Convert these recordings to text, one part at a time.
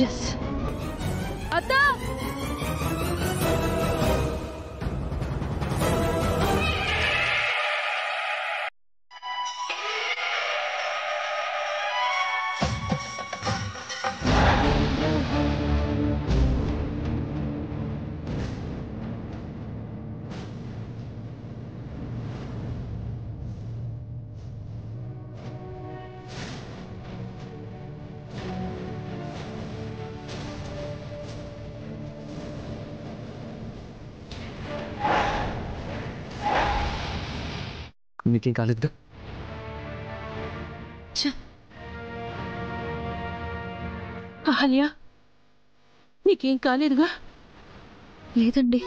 Yes అత్తా. నీకేం కాలేదు? అహల్య, నీకేం కాలేదుగా? లేదండి.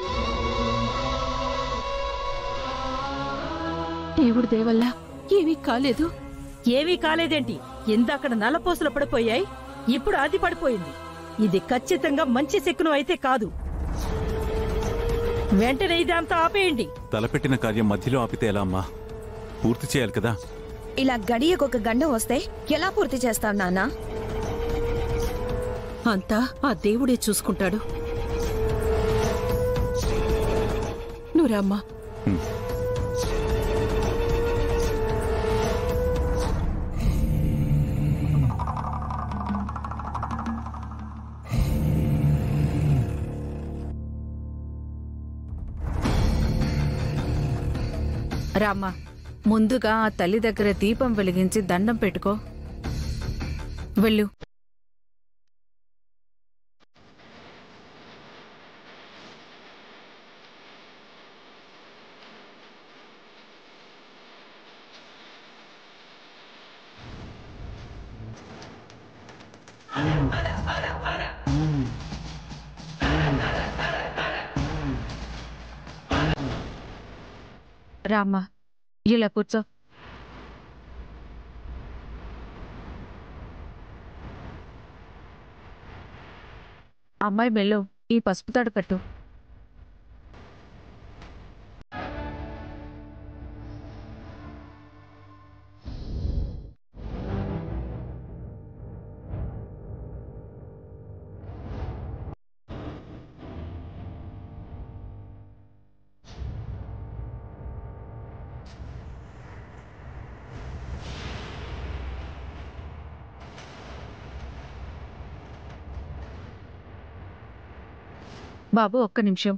దేవుడి దేవల్ల ఏమీ కాలేదు. ఏమీ కాలేదేంటి? ఇందాకడ నల్లపోసలు పడిపోయాయి, ఇప్పుడు అది పడిపోయింది. ఇది ఖచ్చితంగా మంచి శకునం అయితే కాదు. వెంటనే ఇదంతా ఆపేయండి. తలపెట్టిన కార్యం మధ్యలో ఆపితే ఎలా అమ్మా? పూర్తి చేయాలి కదా. ఇలా గడియకొక గండం వస్తే ఎలా పూర్తి చేస్తావు నాన్నా? అంతా ఆ దేవుడే చూసుకుంటాడు. నువ్వు రామ్మా. రామ్మా, ముందుగా ఆ తల్లి దగ్గర దీపం వెలిగించి దండం పెట్టుకో. వెళ్ళు. రామ్మా, ఇలా కూర్చో. అమ్మాయి మెల్లో ఈ పసుపు తాడు కట్టు. బాబు, ఒక్క నిమిషం.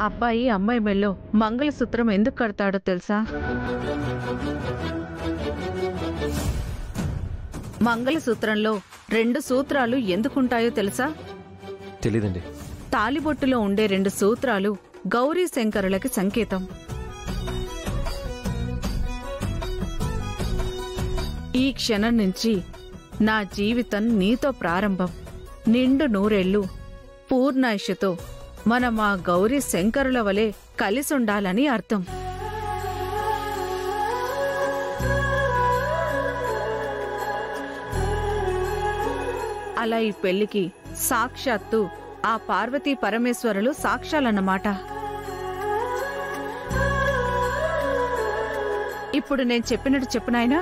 అబ్బాయి అమ్మాయి మెల్లో మంగళసూత్రం ఎందుకు కడతాడో తెలుసా? మంగళసూత్రంలో 2 సూత్రాలు ఎందుకుంటాయో తెలుసా? తెలీదండి. తాలిబొట్టులో ఉండే 2 సూత్రాలు గౌరీ శంకరులకి సంకేతం. ఈ క్షణం నుంచి నా జీవితం నీతో ప్రారంభం. నిండు నూరేళ్లు పూర్ణాయుషుతో మనం ఆ గౌరీ శంకరుల వలె కలిసుండాలని అర్థం. అలా ఈ పెళ్లికి సాక్షాత్తు ఆ పార్వతీ పరమేశ్వరులు సాక్ష్యాలన్నమాట. ఇప్పుడు నేను చెప్పినట్టు చెప్పునాయనా.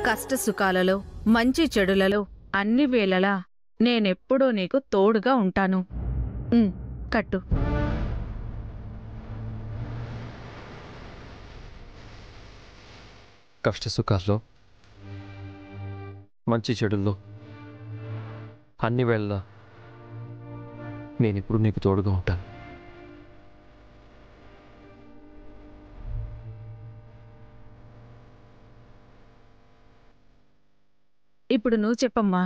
కష్ట సుఖాలలో, మంచి చెడులలో, అన్ని వేళలా నేనెప్పుడూ నీకు తోడుగా ఉంటాను. కట్టు. కష్ట సుఖాల్లో, మంచి చెడుల్లో, అన్ని వేళలా నేనెప్పుడు నీకు తోడుగా ఉంటాను. ఇప్పుడు నువ్వు చెప్పమ్మా.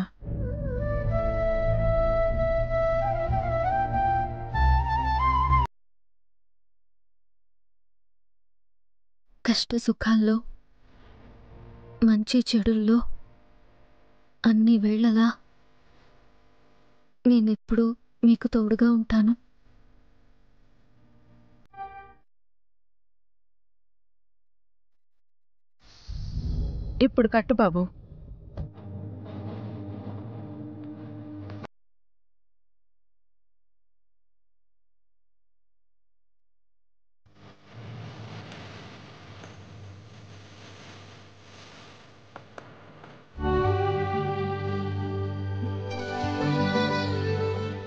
కష్ట సుఖాల్లో, మంచి చెడుల్లో, అన్ని వేళలా నేనెప్పుడు మీకు తోడుగా ఉంటాను. ఇప్పుడు కట్టు బాబు.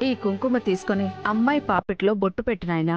ఈ కుంకుమ తీసుకొని అమ్మాయి పాపిట్లో బొట్టు పెట్టినాయనా.